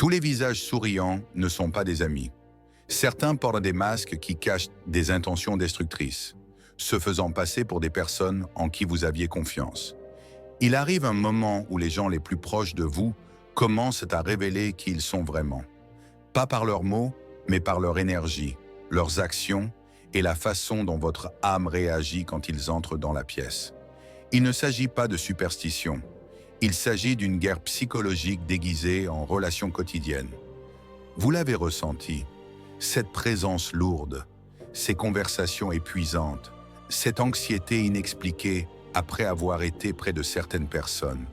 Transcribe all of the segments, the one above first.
Tous les visages souriants ne sont pas des amis. Certains portent des masques qui cachent des intentions destructrices, se faisant passer pour des personnes en qui vous aviez confiance. Il arrive un moment où les gens les plus proches de vous commencent à révéler qui ils sont vraiment. Pas par leurs mots, mais par leur énergie, leurs actions et la façon dont votre âme réagit quand ils entrent dans la pièce. Il ne s'agit pas de superstition. Il s'agit d'une guerre psychologique déguisée en relations quotidiennes. Vous l'avez ressenti, cette présence lourde, ces conversations épuisantes, cette anxiété inexpliquée après avoir été près de certaines personnes.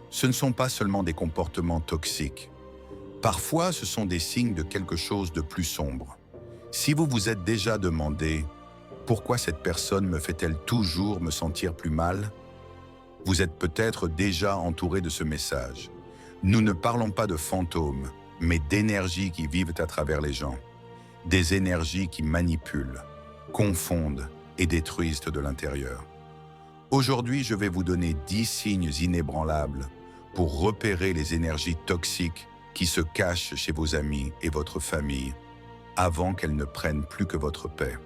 Ce ne sont pas seulement des comportements toxiques. Parfois, ce sont des signes de quelque chose de plus sombre. Si vous vous êtes déjà demandé « Pourquoi cette personne me fait-elle toujours me sentir plus mal ?» Vous êtes peut-être déjà entouré de ce message. Nous ne parlons pas de fantômes, mais d'énergies qui vivent à travers les gens. Des énergies qui manipulent, confondent et détruisent de l'intérieur. Aujourd'hui, je vais vous donner 10 signes inébranlables pour repérer les énergies toxiques qui se cachent chez vos amis et votre famille avant qu'elles ne prennent plus que votre paix.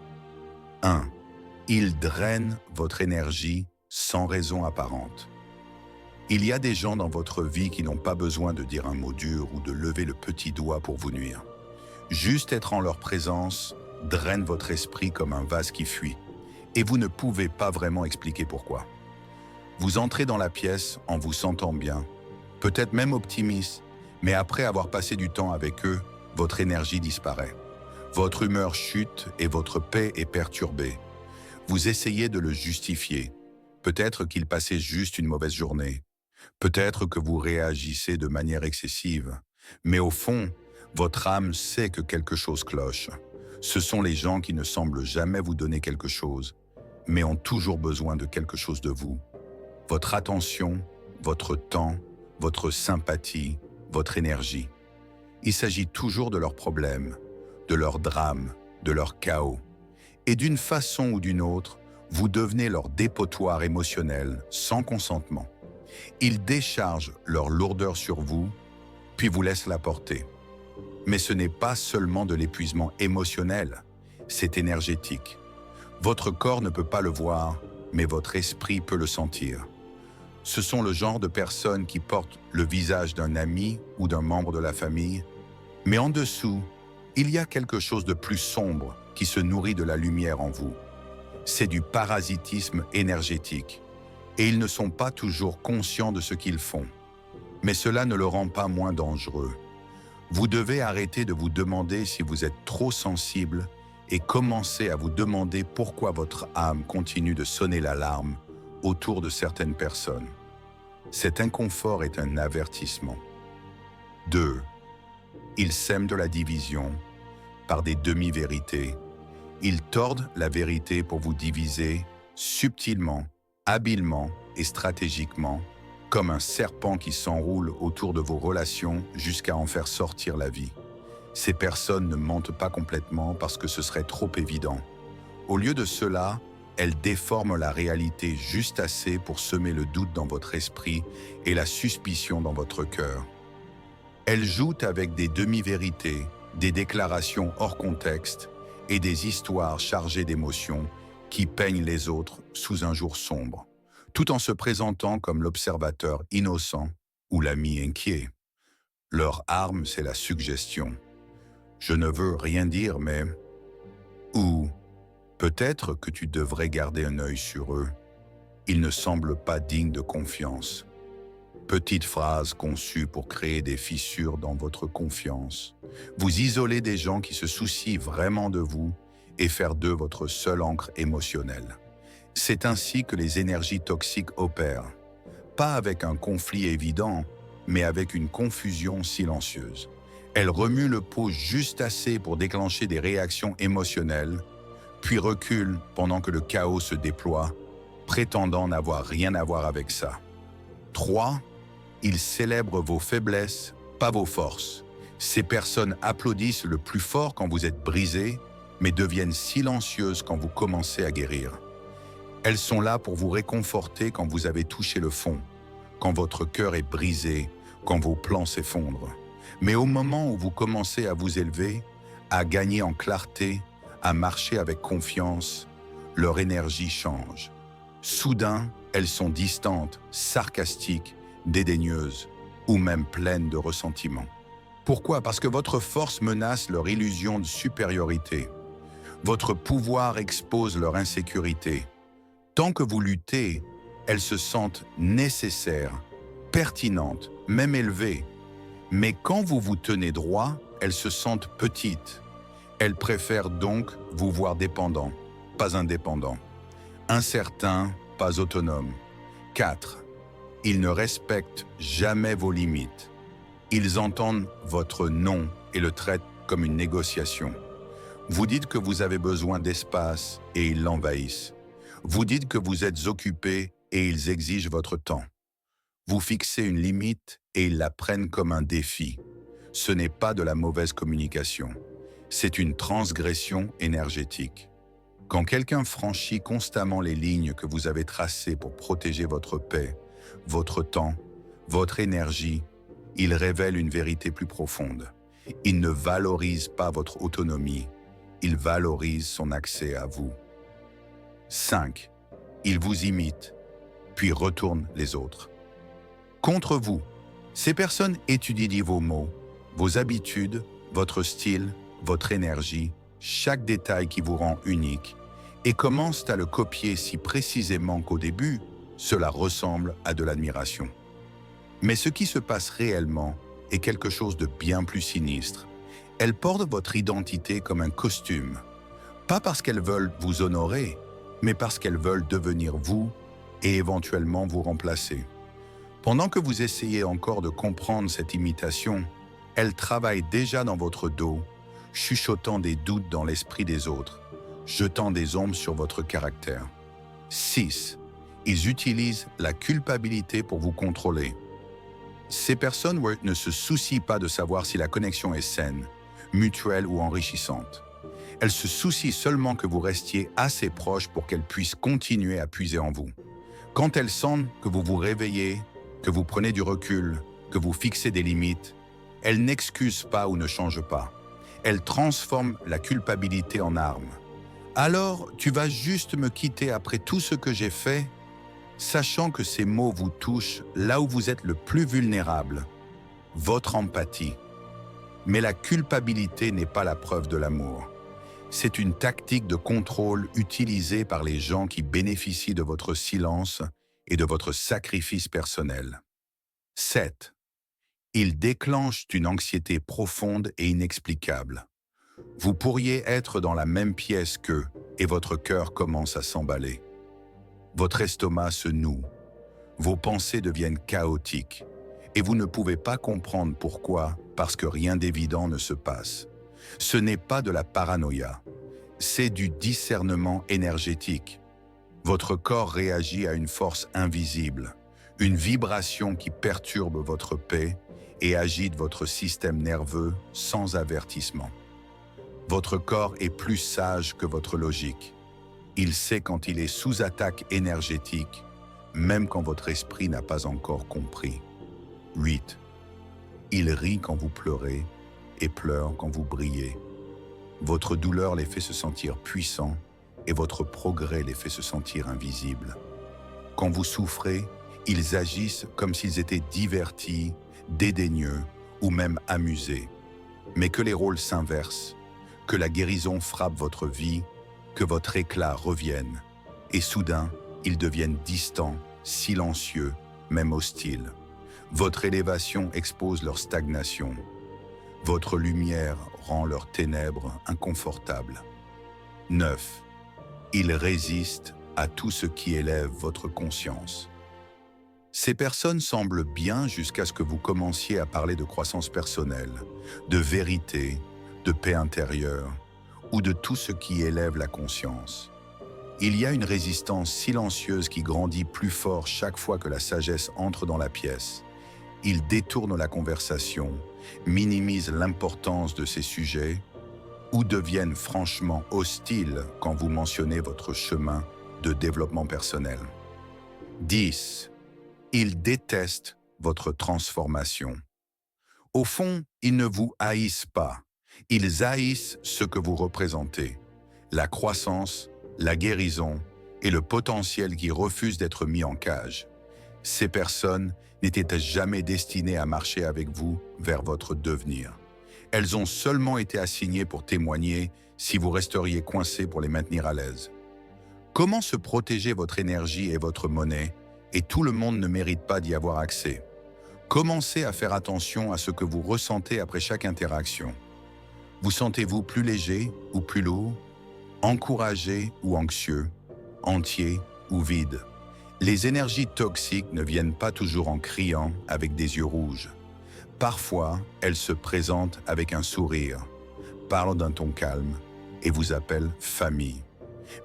1. Ils drainent votre énergie sans raison apparente. Il y a des gens dans votre vie qui n'ont pas besoin de dire un mot dur ou de lever le petit doigt pour vous nuire. Juste être en leur présence draine votre esprit comme un vase qui fuit, et vous ne pouvez pas vraiment expliquer pourquoi. Vous entrez dans la pièce en vous sentant bien, peut-être même optimiste, mais après avoir passé du temps avec eux, votre énergie disparaît. Votre humeur chute et votre paix est perturbée. Vous essayez de le justifier. Peut-être qu'il passait juste une mauvaise journée. Peut-être que vous réagissez de manière excessive. Mais au fond, votre âme sait que quelque chose cloche. Ce sont les gens qui ne semblent jamais vous donner quelque chose, mais ont toujours besoin de quelque chose de vous. Votre attention, votre temps, votre sympathie, votre énergie. Il s'agit toujours de leurs problèmes, de leurs drames, de leur chaos. Et d'une façon ou d'une autre, vous devenez leur dépotoir émotionnel sans consentement. Ils déchargent leur lourdeur sur vous, puis vous laissent la porter. Mais ce n'est pas seulement de l'épuisement émotionnel, c'est énergétique. Votre corps ne peut pas le voir, mais votre esprit peut le sentir. Ce sont le genre de personnes qui portent le visage d'un ami ou d'un membre de la famille, mais en dessous, il y a quelque chose de plus sombre qui se nourrit de la lumière en vous. C'est du parasitisme énergétique, et ils ne sont pas toujours conscients de ce qu'ils font. Mais cela ne le rend pas moins dangereux. Vous devez arrêter de vous demander si vous êtes trop sensible et commencer à vous demander pourquoi votre âme continue de sonner l'alarme autour de certaines personnes. Cet inconfort est un avertissement. 2. Ils sèment de la division par des demi-vérités. Ils tordent la vérité pour vous diviser subtilement, habilement et stratégiquement, comme un serpent qui s'enroule autour de vos relations jusqu'à en faire sortir la vie. Ces personnes ne mentent pas complètement parce que ce serait trop évident. Au lieu de cela, elles déforment la réalité juste assez pour semer le doute dans votre esprit et la suspicion dans votre cœur. Elles jouent avec des demi-vérités, des déclarations hors contexte et des histoires chargées d'émotions qui peignent les autres sous un jour sombre, tout en se présentant comme l'observateur innocent ou l'ami inquiet. Leur arme, c'est la suggestion. Je ne veux rien dire, mais... Ou peut-être que tu devrais garder un œil sur eux. Ils ne semblent pas dignes de confiance. Petite phrase conçue pour créer des fissures dans votre confiance. Vous isolez des gens qui se soucient vraiment de vous et faire d'eux votre seule ancre émotionnelle. C'est ainsi que les énergies toxiques opèrent. Pas avec un conflit évident, mais avec une confusion silencieuse. Elles remuent le pot juste assez pour déclencher des réactions émotionnelles, puis reculent pendant que le chaos se déploie, prétendant n'avoir rien à voir avec ça. 3. Ils célèbrent vos faiblesses, pas vos forces. Ces personnes applaudissent le plus fort quand vous êtes brisé, mais deviennent silencieuses quand vous commencez à guérir. Elles sont là pour vous réconforter quand vous avez touché le fond, quand votre cœur est brisé, quand vos plans s'effondrent. Mais au moment où vous commencez à vous élever, à gagner en clarté, à marcher avec confiance, leur énergie change. Soudain, elles sont distantes, sarcastiques, dédaigneuses ou même pleines de ressentiment. Pourquoi? Parce que votre force menace leur illusion de supériorité. Votre pouvoir expose leur insécurité. Tant que vous luttez, elles se sentent nécessaires, pertinentes, même élevées. Mais quand vous vous tenez droit, elles se sentent petites. Elles préfèrent donc vous voir dépendant, pas indépendant. Incertain, pas autonome. 4. Ils ne respectent jamais vos limites. Ils entendent votre non et le traitent comme une négociation. Vous dites que vous avez besoin d'espace et ils l'envahissent. Vous dites que vous êtes occupé et ils exigent votre temps. Vous fixez une limite et ils la prennent comme un défi. Ce n'est pas de la mauvaise communication. C'est une transgression énergétique. Quand quelqu'un franchit constamment les lignes que vous avez tracées pour protéger votre paix, votre temps, votre énergie, il révèle une vérité plus profonde. Il ne valorise pas votre autonomie, il valorise son accès à vous. 5. Il vous imite, puis retourne les autres. Contre vous, ces personnes étudient vos mots, vos habitudes, votre style, votre énergie, chaque détail qui vous rend unique, et commencent à le copier si précisément qu'au début, cela ressemble à de l'admiration. Mais ce qui se passe réellement est quelque chose de bien plus sinistre. Elles portent votre identité comme un costume, pas parce qu'elles veulent vous honorer, mais parce qu'elles veulent devenir vous et éventuellement vous remplacer. Pendant que vous essayez encore de comprendre cette imitation, elles travaillent déjà dans votre dos, chuchotant des doutes dans l'esprit des autres, jetant des ombres sur votre caractère. 6. Ils utilisent la culpabilité pour vous contrôler. Ces personnes ne se soucient pas de savoir si la connexion est saine, mutuelle ou enrichissante. Elles se soucient seulement que vous restiez assez proche pour qu'elles puissent continuer à puiser en vous. Quand elles sentent que vous vous réveillez, que vous prenez du recul, que vous fixez des limites, elles n'excusent pas ou ne changent pas. Elles transforment la culpabilité en arme. Alors, tu vas juste me quitter après tout ce que j'ai fait, sachant que ces mots vous touchent là où vous êtes le plus vulnérable, votre empathie. Mais la culpabilité n'est pas la preuve de l'amour. C'est une tactique de contrôle utilisée par les gens qui bénéficient de votre silence et de votre sacrifice personnel. 7. Ils déclenchent une anxiété profonde et inexplicable. Vous pourriez être dans la même pièce qu'eux et votre cœur commence à s'emballer. Votre estomac se noue, vos pensées deviennent chaotiques et vous ne pouvez pas comprendre pourquoi, parce que rien d'évident ne se passe. Ce n'est pas de la paranoïa, c'est du discernement énergétique. Votre corps réagit à une force invisible, une vibration qui perturbe votre paix et agite votre système nerveux sans avertissement. Votre corps est plus sage que votre logique. Il sait quand il est sous attaque énergétique, même quand votre esprit n'a pas encore compris. 8. Il rit quand vous pleurez et pleure quand vous brillez. Votre douleur les fait se sentir puissants et votre progrès les fait se sentir invisibles. Quand vous souffrez, ils agissent comme s'ils étaient divertis, dédaigneux ou même amusés. Mais que les rôles s'inversent, que la guérison frappe votre vie, que votre éclat revienne. Et soudain, ils deviennent distants, silencieux, même hostiles. Votre élévation expose leur stagnation. Votre lumière rend leurs ténèbres inconfortables. 9. Ils résistent à tout ce qui élève votre conscience. Ces personnes semblent bien jusqu'à ce que vous commenciez à parler de croissance personnelle, de vérité, de paix intérieure ou de tout ce qui élève la conscience. Il y a une résistance silencieuse qui grandit plus fort chaque fois que la sagesse entre dans la pièce. Ils détournent la conversation, minimisent l'importance de ces sujets ou deviennent franchement hostiles quand vous mentionnez votre chemin de développement personnel. 10. Ils détestent votre transformation. Au fond, ils ne vous haïssent pas. Ils haïssent ce que vous représentez. La croissance, la guérison et le potentiel qui refuse d'être mis en cage. Ces personnes n'étaient jamais destinées à marcher avec vous vers votre devenir. Elles ont seulement été assignées pour témoigner si vous resteriez coincé pour les maintenir à l'aise. Comment se protéger votre énergie et votre monnaie, et tout le monde ne mérite pas d'y avoir accès? Commencez à faire attention à ce que vous ressentez après chaque interaction. Vous sentez-vous plus léger ou plus lourd? Encouragé ou anxieux? Entier ou vide? Les énergies toxiques ne viennent pas toujours en criant avec des yeux rouges. Parfois, elles se présentent avec un sourire, parlent d'un ton calme et vous appellent famille.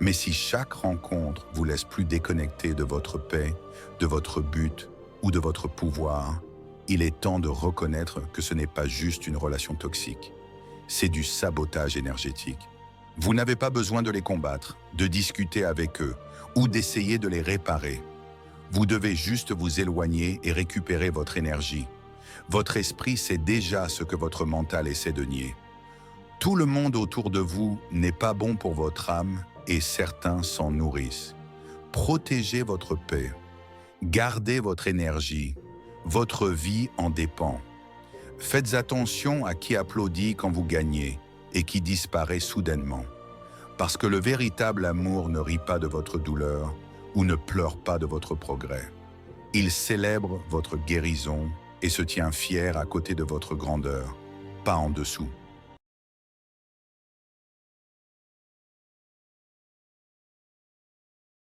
Mais si chaque rencontre vous laisse plus déconnecté de votre paix, de votre but ou de votre pouvoir, il est temps de reconnaître que ce n'est pas juste une relation toxique. C'est du sabotage énergétique. Vous n'avez pas besoin de les combattre, de discuter avec eux ou d'essayer de les réparer. Vous devez juste vous éloigner et récupérer votre énergie. Votre esprit sait déjà ce que votre mental essaie de nier. Tout le monde autour de vous n'est pas bon pour votre âme et certains s'en nourrissent. Protégez votre paix. Gardez votre énergie. Votre vie en dépend. Faites attention à qui applaudit quand vous gagnez et qui disparaît soudainement. Parce que le véritable amour ne rit pas de votre douleur ou ne pleure pas de votre progrès. Il célèbre votre guérison et se tient fier à côté de votre grandeur, pas en dessous.